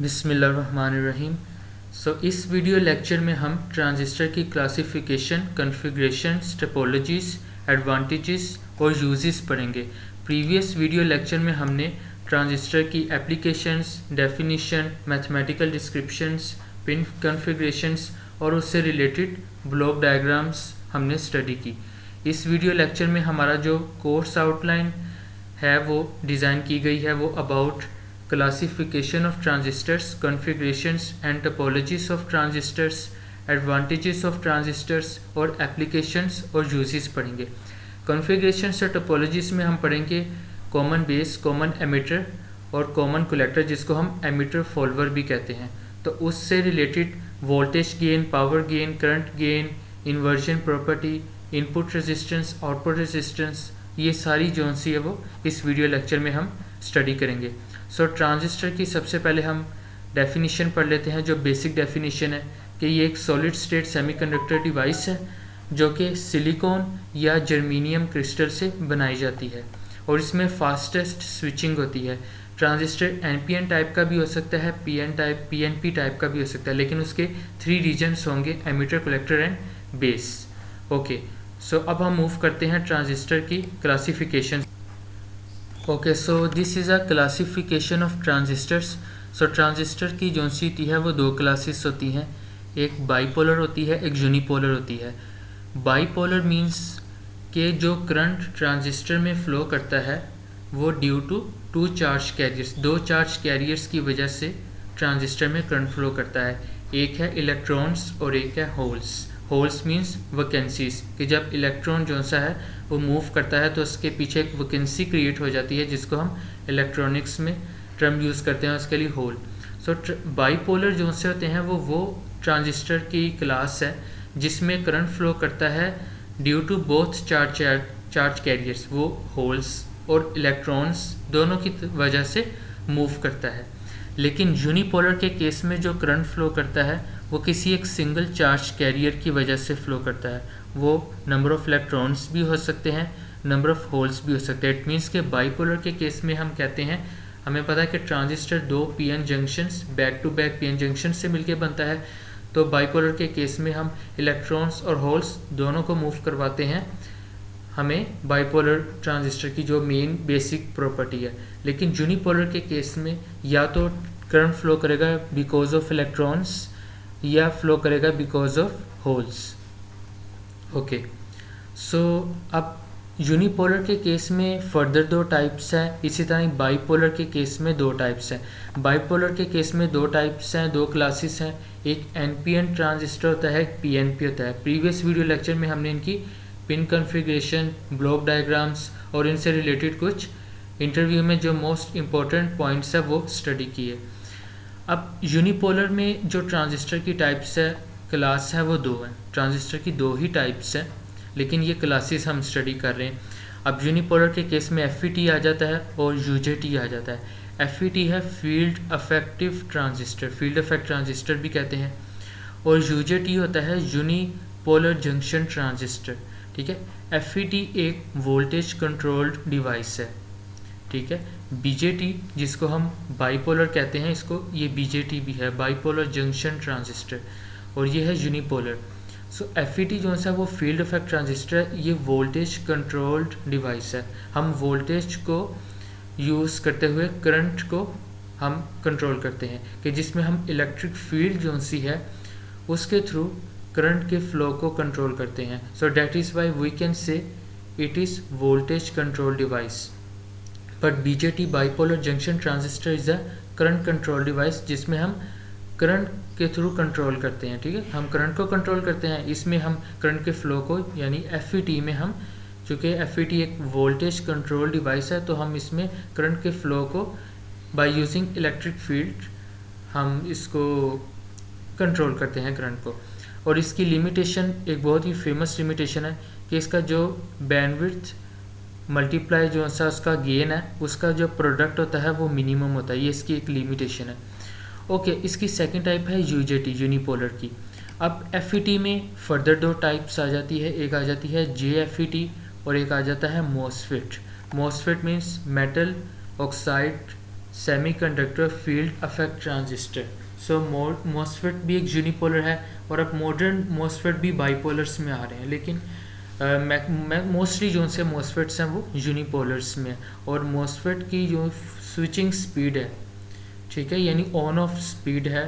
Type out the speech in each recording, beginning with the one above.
बिस्मिल्लाहिर्रहमानिर्रहीम। इस video lecture में हम ट्रांजिस्टर की क्लासिफिकेशन, कॉन्फ़िगरेशंस, टोपोलॉजीज़, एडवांटेजेस और यूजेस पढ़ेंगे। प्रीवियस वीडियो लेक्चर में हमने ट्रांजिस्टर की applications, definition, mathematical descriptions, pin configurations और उससे रिलेटेड ब्लॉक डायग्राम्स हमने स्टडी की। इस वीडियो लेक्चर में हमारा जो कोर्स आउटलाइन है वो डिज़ाइन की गई है, वो about classification of transistors, configurations and topologies of transistors, advantages of transistors और applications और uses पढ़ेंगे। configurations और topologies में हम पढ़ेंगे कॉमन बेस, कॉमन एमिटर और कॉमन कलेक्टर, जिसको हम एमिटर फॉलोअर भी कहते हैं। तो उससे related voltage gain, power gain, current gain, inversion property, input resistance, output resistance, ये सारी जो सी है वो इस वीडियो लेक्चर में हम स्टडी करेंगे। ट्रांजिस्टर की सबसे पहले हम डेफिनेशन पढ़ लेते हैं। जो बेसिक डेफिनेशन है कि ये एक सॉलिड स्टेट सेमीकंडक्टर डिवाइस है जो कि सिलिकॉन या जर्मेनियम क्रिस्टल से बनाई जाती है और इसमें फास्टेस्ट स्विचिंग होती है। ट्रांजिस्टर एनपीएन टाइप का भी हो सकता है, पीएन टाइप, पीएनपी टाइप का भी हो सकता है, लेकिन उसके 3 रीजन्स होंगे, emitter, collector and base. Okay, अब हम मूव करते हैं ट्रांजिस्टर की classification. Okay, this is a classification of transistors. Transistor की जो सी होती है वो 2 क्लासेस होती हैं, एक बाईपोलर होती है, एक यूनिपोलर होती है। बाईपोलर मींस कि जो करंट ट्रांजिस्टर में फ़्लो करता है वो due to 2 charge carriers, 2 charge carriers की वजह से ट्रांजिस्टर में करंट फ्लो करता है। एक है इलेक्ट्रॉन्स और एक है होल्स। होल्स मींस वैकेंसीज, कि जब इलेक्ट्रॉन जो सा है वो मूव करता है तो उसके पीछे एक वैकेंसी क्रिएट हो जाती है, जिसको हम इलेक्ट्रॉनिक्स में टर्म यूज़ करते हैं, उसके लिए होल। बाईपोलर जो से होते हैं वो ट्रांजिस्टर की क्लास है जिसमें करंट फ्लो करता है due to both charge carriers, वो होल्स और इलेक्ट्रॉन्स दोनों की वजह से मूव करता है। लेकिन यूनिपोलर के केस में जो करंट फ्लो करता है वो किसी एक सिंगल चार्ज कैरियर की वजह से फ्लो करता है। वो नंबर ऑफ इलेक्ट्रॉन्स भी हो सकते हैं, नंबर ऑफ होल्स भी हो सकते हैं। इट मीन्स के बाईपोलर के केस में हम कहते हैं, हमें पता है कि transistor 2 PN junctions, back to back PN junction से मिलकर बनता है। तो बाईपोलर के केस में हम इलेक्ट्रॉन्स और होल्स दोनों को मूव करवाते हैं, हमें बाईपोलर ट्रांजिस्टर की जो मेन बेसिक प्रॉपर्टी है। लेकिन यूनिपोलर के केस में या तो करंट फ्लो करेगा बिकॉज ऑफ इलेक्ट्रॉन्स या फ्लो करेगा बिकॉज ऑफ होल्स। ओके, अब यूनिपोलर के केस में फर्दर 2 टाइप्स हैं, इसी तरह बाईपोलर के केस में 2 टाइप्स हैं। बाईपोलर के केस में 2 टाइप्स हैं, 2 क्लासेस हैं, एक एनपीएन ट्रांजिस्टर होता है, एक पीएनपी होता है। प्रीवियस वीडियो लेक्चर में हमने इनकी पिन कॉन्फ़िगरेशन, ब्लॉक डायग्राम्स और इनसे रिलेटेड कुछ इंटरव्यू में जो मोस्ट इम्पोर्टेंट पॉइंट्स है वो स्टडी किए। अब यूनिपोलर में जो ट्रांजिस्टर की टाइप्स है, क्लास है, वो 2 हैं। ट्रांजिस्टर की 2 ही टाइप्स हैं, लेकिन ये क्लासेस हम स्टडी कर रहे हैं। अब यूनिपोलर के केस में एफईटी आ जाता है और यूजेटी आ जाता है। एफईटी है field effective transistor, field effect transistor भी कहते हैं, और यूजेटी होता है यूनिपोलर जंक्शन ट्रांजिस्टर। ठीक है, एफईटी एक वोल्टेज कंट्रोल्ड डिवाइस है। ठीक है, बीजेटी जिसको हम बाईपोलर कहते हैं, इसको ये बीजेटी भी है, बाईपोलर जंक्शन ट्रांजिस्टर, और ये है यूनिपोलर। एफईटी जो सा वो फील्ड इफेक्ट ट्रांजिस्टर है, ये वोल्टेज कंट्रोल्ड डिवाइस है। हम वोल्टेज को यूज़ करते हुए करंट को हम कंट्रोल करते हैं, कि जिसमें हम इलेक्ट्रिक फील्ड जो सी है उसके थ्रू करंट के फ्लो को कंट्रोल करते हैं। That is why we can say it is voltage control device. But BJT, bipolar junction transistor, is a current control device, जिसमें हम करंट के थ्रू कंट्रोल करते हैं। ठीक है, हम करंट को कंट्रोल करते हैं, इसमें हम करंट के फ्लो को, यानी एफईटी में हम, चूँकि एफईटी एक वोल्टेज कंट्रोल डिवाइस है, तो हम इसमें करंट के फ्लो को बाय यूजिंग इलेक्ट्रिक फील्ड हम इसको कंट्रोल करते हैं, करंट को। और इसकी लिमिटेशन एक बहुत ही फेमस लिमिटेशन है कि इसका जो बैंडविड्थ मल्टीप्लाई जो सा उसका गेन है, उसका जो प्रोडक्ट होता है वो मिनिमम होता है। ये इसकी एक लिमिटेशन है। ओके, इसकी सेकंड टाइप है यूजेटी, यूनिपोलर की। अब एफईटी में फर्दर 2 टाइप्स आ जाती है, एक आ जाती है जेएफईटी और एक आ जाता है MOSFET. MOSFET means metal oxide semiconductor field effect transistor. So MOSFET भी एक यूनिपोलर है और अब मॉडर्न मॉसफेट भी बाईपोलर्स में आ रहे हैं, लेकिन मोस्टली जो से मॉसफेट्स हैं वो यूनिपोलर्स में है। और मॉसफेट की जो स्विचिंग स्पीड है, ठीक है, यानी ऑन ऑफ स्पीड है,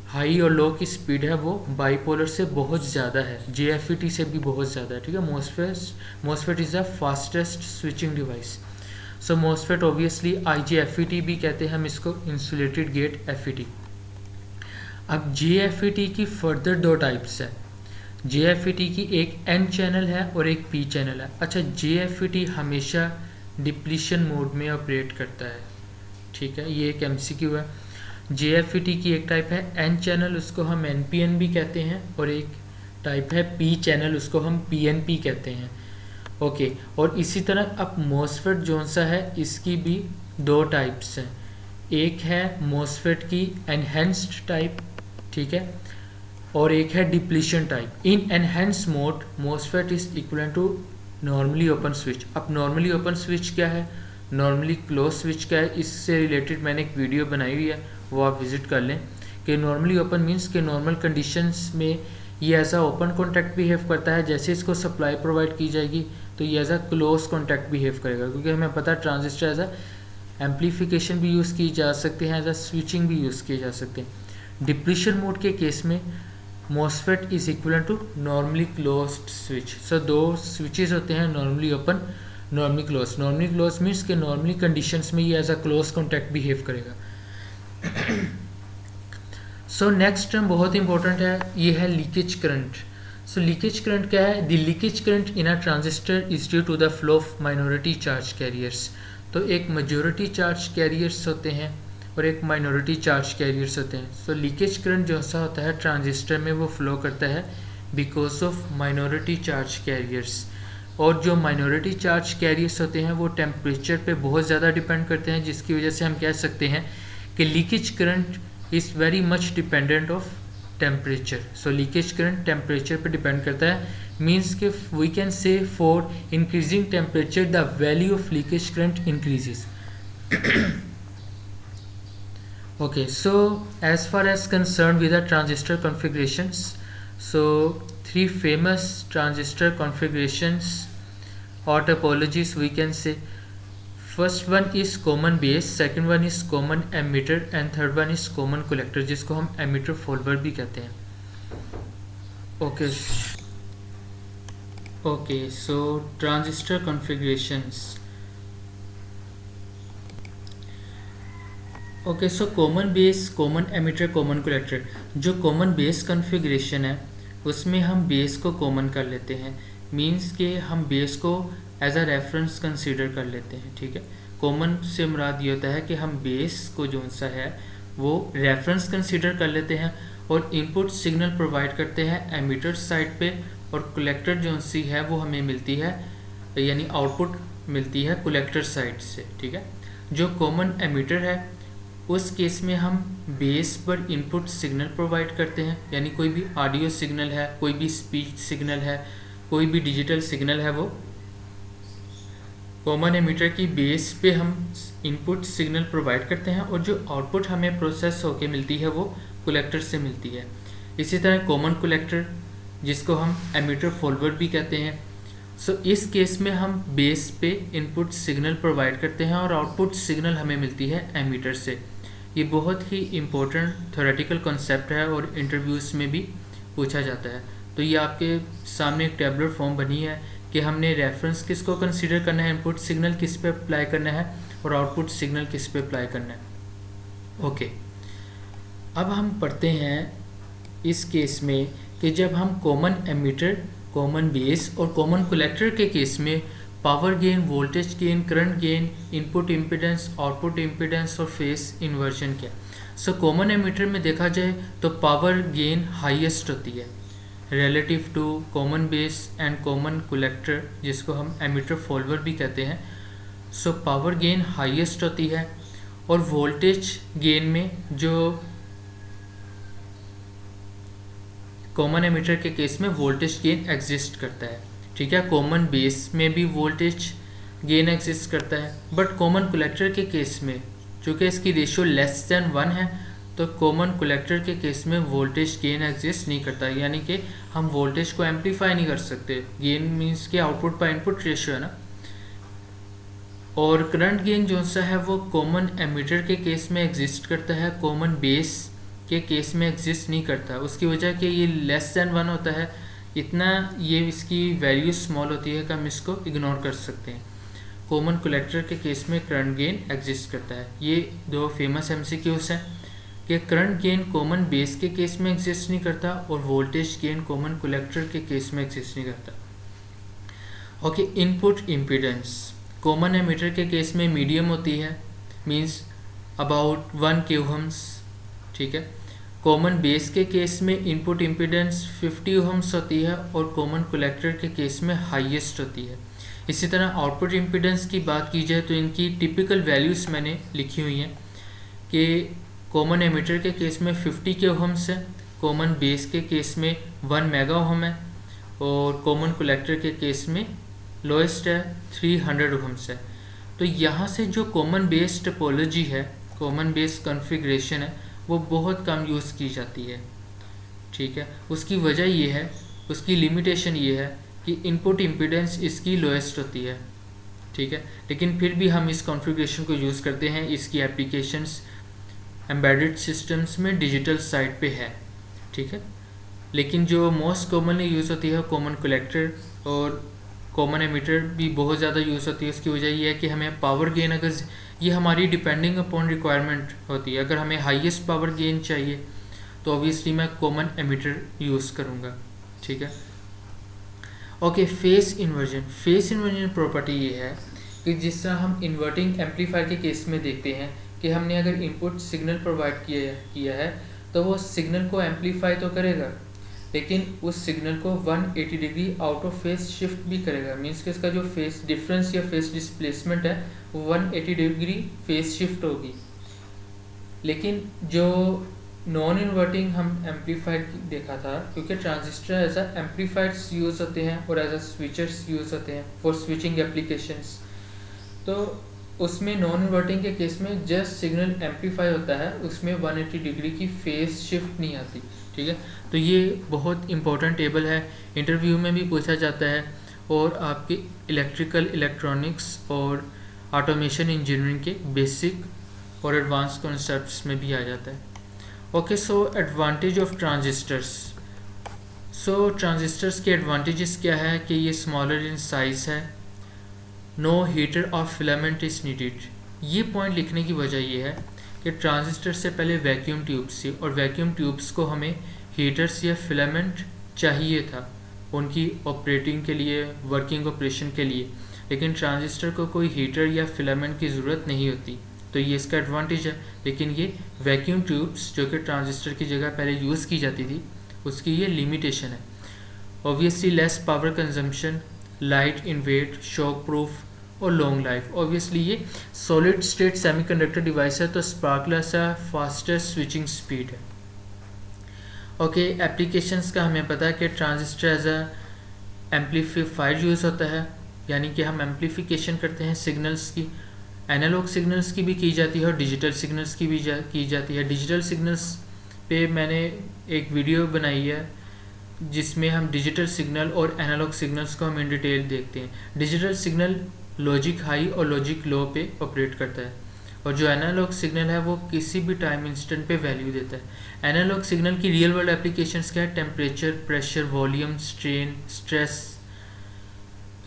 हाई और लो की स्पीड है, वो बाईपोलर से बहुत ज़्यादा है, JFET से भी बहुत ज़्यादा है, ठीक है। MOSFET is the fastest switching device. So MOSFET obviously IGFET भी कहते हैं हम इसको, इंसुलेटेड गेट FET। अब JFET की फर्दर दो टाइप्स है। JFET की एक N चैनल है और एक P चैनल है। अच्छा, JFET हमेशा डिप्लीशन मोड में ऑपरेट करता है, ठीक है, ये एक MCQ है। JFET की एक टाइप है N चैनल, उसको हम NPN भी कहते हैं, और एक टाइप है P चैनल, उसको हम PNP कहते हैं। ओके, और इसी तरह अब मॉसफेट जो सा है इसकी भी दो टाइप्स हैं। एक है मॉसफेट की एनहेंस्ड टाइप, ठीक है, और एक है depletion type. In enhance mode MOSFET is equal to normally open switch. अब नॉर्मली ओपन स्विच क्या है, नॉर्मली क्लोज स्विच क्या है, इससे रिलेटेड मैंने एक वीडियो बनाई हुई है, वो आप विजिट कर लें। कि नॉर्मली ओपन मीन्स के नॉर्मल कंडीशंस में ये as a open contact behave करता है, जैसे इसको सप्लाई प्रोवाइड की जाएगी तो ये as a close contact behave करेगा, क्योंकि हमें पता है ट्रांजिस्टर एज अ एम्पलीफिकेशन भी यूज़ की जा सकते हैं, एज अ स्विचिंग भी यूज़ किए जा सकते हैं। डिप्लीशन मोड के केस में MOSFET is equal to normally closed switch. So दो स्विचेस होते हैं, normally open, normally close. Normally close means के नॉर्मली कंडीशंस में ये as a close contact behave करेगा। सो नेक्स्ट टर्म बहुत इंपॉर्टेंट है, ये है leakage current. So leakage current क्या है, the leakage current in a transistor is due to the flow of minority charge carriers. तो एक मेजॉरिटी चार्ज कैरियर्स होते हैं और एक माइनॉरिटी चार्ज कैरियर्स होते हैं। सो लीकेज करंट जो सा होता है ट्रांजिस्टर में वो फ्लो करता है because of minority charge carriers. और जो माइनॉरिटी चार्ज कैरियर्स होते हैं वो टेम्परेचर पे बहुत ज़्यादा डिपेंड करते हैं, जिसकी वजह से हम कह सकते हैं कि leakage current is very much dependent of temperature. So leakage current temperature पे डिपेंड करता है, मीन्स के we can say for increasing temperature the value of leakage current increases. Okay, so as far as concerned with the transistor configurations, so three famous transistor configurations or topologies we can say. First one is common base, second one is common emitter and third one is common collector, जिसको हम emitter follower भी कहते हैं। Okay, so transistor configurations. Okay, so common base, common emitter, common collector. जो common base configuration है उसमें हम base को कॉमन कर लेते हैं, मींस के हम बेस को एज अ रेफरेंस कंसीडर कर लेते हैं, ठीक है। कॉमन से मुराद ये होता है कि हम बेस को जो सा है वो रेफरेंस कंसीडर कर लेते हैं और इनपुट सिग्नल प्रोवाइड करते हैं एमिटर साइड पे, और कलेक्टर जो सी है वो हमें मिलती है, यानी आउटपुट मिलती है कलेक्टर साइड से, ठीक है। जो कॉमन एमिटर है उस केस में हम बेस पर इनपुट सिग्नल प्रोवाइड करते हैं, यानी कोई भी ऑडियो सिग्नल है, कोई भी स्पीच सिग्नल है, कोई भी डिजिटल सिग्नल है, वो कॉमन एमिटर की बेस पे हम इनपुट सिग्नल प्रोवाइड करते हैं और जो आउटपुट हमें प्रोसेस होके मिलती है वो कलेक्टर से मिलती है। इसी तरह कॉमन कलेक्टर, जिसको हम एमिटर फॉलोअर भी कहते हैं, सो इस केस में हम बेस पे इनपुट सिग्नल प्रोवाइड करते हैं और आउटपुट सिग्नल हमें मिलती है एमिटर से। ये बहुत ही इम्पोर्टेंट थ्योरेटिकल कॉन्सेप्ट है और इंटरव्यूज़ में भी पूछा जाता है। तो ये आपके सामने एक टेबलर फॉर्म बनी है कि हमने रेफरेंस किसको कंसीडर करना है, इनपुट सिग्नल किस पे अप्लाई करना है और आउटपुट सिग्नल किस पे अप्लाई करना है। ओके, अब हम पढ़ते हैं इस केस में कि जब हम कॉमन एमिटर, कॉमन बेस और कॉमन कलेक्टर के केस में power gain, voltage gain, current gain, input impedance, output impedance और फेस इन्वर्जन क्या। सो कॉमन एमिटर में देखा जाए तो पावर गेन हाईएस्ट होती है relative to common base and common collector, जिसको हम एमिटर फॉलोअर भी कहते हैं। सो पावर गेन हाईएस्ट होती है और वोल्टेज गेन में जो कॉमन एमिटर के केस में वोल्टेज गेन एग्जिस्ट करता है, ठीक है। कॉमन बेस में भी वोल्टेज गेन एग्जिस्ट करता है, बट कॉमन कलेक्टर के केस में चूँकि इसकी रेशियो लेस देन 1 है तो कॉमन कलेक्टर के केस में वोल्टेज गेन एग्जिस्ट नहीं करता, यानी कि हम वोल्टेज को एम्पलीफाई नहीं कर सकते। गेन मीन्स कि आउटपुट बाय इनपुट रेशियो है ना। और करंट गेन जो सा है वो कॉमन एमीटर के केस में एग्जिस्ट करता है, कॉमन बेस के केस में एग्जिस्ट नहीं करता। उसकी वजह कि ये लेस देन 1 होता है, इतना ये इसकी वैल्यू स्मॉल होती है कि हम इसको इग्नोर कर सकते हैं। कॉमन कलेक्टर के केस में करंट गेन एग्जिस्ट करता है। ये दो फेमस एमसीक्यूज हैं कि करंट गेन कॉमन बेस के केस में एग्जिस्ट नहीं करता और वोल्टेज गेन कॉमन कलेक्टर के केस में एग्जिस्ट नहीं करता। Okay, input impedance common ammeter के केस में मीडियम होती है, मींस अबाउट 1 k-ohms, ठीक है। कॉमन बेस के केस में इनपुट इम्पीडेंस 50 ohms होती है और कॉमन कलेक्टर के केस में हाईएस्ट होती है। इसी तरह आउटपुट इम्पीडेंस की बात की जाए तो इनकी टिपिकल वैल्यूज़ मैंने लिखी हुई हैं कि कॉमन एमीटर के केस में 50 k-ohms है, कॉमन बेस के केस में 1 MΩ है और कॉमन कलेक्टर के केस में लोएस्ट है 300 ohms है। तो यहाँ से जो कॉमन बेस टोपोलॉजी है, कॉमन बेस कॉन्फ़िगरेशन है, वो बहुत कम यूज़ की जाती है, ठीक है। उसकी वजह ये है, उसकी लिमिटेशन ये है कि इनपुट इम्पीडेंस इसकी लोएस्ट होती है, ठीक है। लेकिन फिर भी हम इस कॉन्फ़िगरेशन को यूज़ करते हैं, इसकी एप्लीकेशंस एम्बेडेड सिस्टम्स में डिजिटल साइड पे है, ठीक है। लेकिन जो मोस्ट कॉमनली यूज़ होती है कॉमन कलेक्टर और कॉमन एमीटर भी बहुत ज़्यादा यूज़ होती है। उसकी वजह ये है कि हमें पावर गेन, अगर ये हमारी डिपेंडिंग अपॉन रिक्वायरमेंट होती है, अगर हमें हाईएस्ट पावर गेन चाहिए तो ऑब्वियसली मैं कॉमन एमीटर यूज़ करूँगा, ठीक है। ओके, फेस इन्वर्जन प्रॉपर्टी ये है कि जिस तरह हम इन्वर्टिंग एम्पलीफायर के केस में देखते हैं कि हमने अगर इनपुट सिग्नल प्रोवाइड किया है तो वो सिग्नल को एम्पलीफाई तो करेगा, लेकिन उस सिग्नल को 180 degree out of phase shift भी करेगा। मीन्स कि इसका जो फेस डिफरेंस या फेस डिस्प्लेसमेंट है वो 180 डिग्री फेस शिफ्ट होगी। लेकिन जो नॉन इन्वर्टिंग हम एम्पलीफायर देखा था, क्योंकि transistor as a amplifiers use होते हैं और एज अ स्विचर्स यूज़ होते हैं फॉर स्विचिंग एप्लीकेशंस, तो उसमें नॉन इन्वर्टिंग के केस में जस्ट सिग्नल एम्पलीफाई होता है, उसमें 180 डिग्री की फेस शिफ्ट नहीं आती, ठीक है। तो ये बहुत इंपॉर्टेंट टेबल है, इंटरव्यू में भी पूछा जाता है और आपके इलेक्ट्रिकल, इलेक्ट्रॉनिक्स और ऑटोमेशन इंजीनियरिंग के बेसिक और एडवांस कॉन्सेप्ट्स में भी आ जाता है। Okay, so advantage of transistors. So transistors के एडवांटेजेस क्या है कि ये स्मॉलर इन साइज़ है, नो हीटर और फिलामेंट इज नीडेड। ये पॉइंट लिखने की वजह ये है कि ट्रांजिस्टर से पहले वैक्यूम ट्यूब्स थी और वैक्यूम ट्यूब्स को हमें हीटर्स या फिलामेंट चाहिए था उनकी ऑपरेटिंग के लिए, वर्किंग ऑपरेशन के लिए, लेकिन ट्रांजिस्टर को कोई हीटर या फिलामेंट की ज़रूरत नहीं होती, तो ये इसका एडवांटेज है। लेकिन ये वैक्यूम ट्यूब्स जो कि ट्रांजिस्टर की जगह पहले यूज़ की जाती थी, उसकी ये लिमिटेशन है। Obviously less power consumption, light in weight, shock proof और लॉन्ग लाइफ। ऑब्वियसली ये सॉलिड स्टेट सेमीकंडक्टर डिवाइस है तो स्पार्कलेस है, फास्टर स्विचिंग स्पीड है। ओके, एप्लीकेशंस का हमें पता है कि transistor as a amplifier use होता है, यानी कि हम एम्पलीफिकेशन करते हैं सिग्नल्स की। एनालॉग सिग्नल्स की भी की जाती है और डिजिटल सिग्नल्स की भी की जाती है। डिजिटल सिग्नल्स पे मैंने एक वीडियो बनाई है जिसमें हम डिजिटल सिग्नल और एनालॉग सिग्नल्स को हम इन डिटेल देखते हैं। डिजिटल सिग्नल लॉजिक हाई और लॉजिक लो पे ऑपरेट करता है और जो एनालॉग सिग्नल है वो किसी भी टाइम इंस्टेंट पे वैल्यू देता है। एनालॉग सिग्नल की रियल वर्ल्ड एप्लीकेशंस क्या है? Temperature, pressure, volume, strain, stress,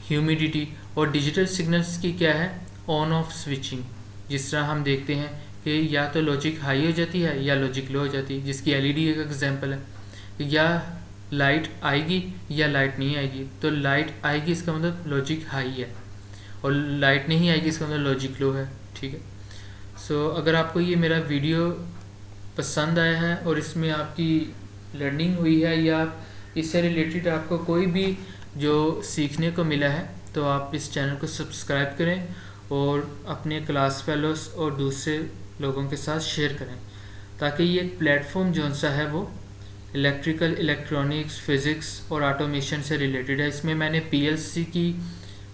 humidity. और डिजिटल सिग्नल्स की क्या है? On off switching. जिस तरह हम देखते हैं कि या तो लॉजिक हाई हो जाती है या लॉजिक लो हो जाती है, जिसकी एलईडी एक एग्जांपल है। या लाइट आएगी या लाइट नहीं आएगी, तो लाइट आएगी इसका मतलब लॉजिक हाई है और लाइट नहीं आएगी इसका मतलब लॉजिक लो है, ठीक है। सो अगर आपको ये मेरा वीडियो पसंद आया है और इसमें आपकी लर्निंग हुई है या इससे रिलेटेड आपको कोई भी जो सीखने को मिला है, तो आप इस चैनल को सब्सक्राइब करें और अपने क्लास फेलोस और दूसरे लोगों के साथ शेयर करें, ताकि ये प्लेटफॉर्म जो सा है वो इलेक्ट्रिकल, इलेक्ट्रॉनिक्स, फिज़िक्स और ऑटोमेशन से रिलेटेड है। इसमें मैंने पीएलसी की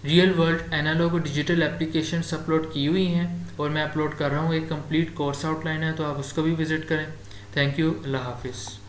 रियल वर्ल्ड एनालॉग और डिजिटल एप्लीकेशंस अपलोड की हुई हैं और मैं अपलोड कर रहा हूँ, एक कंप्लीट कोर्स आउटलाइन है, तो आप उसको भी विज़िट करें। थैंक यू, अल्लाह हाफिज़।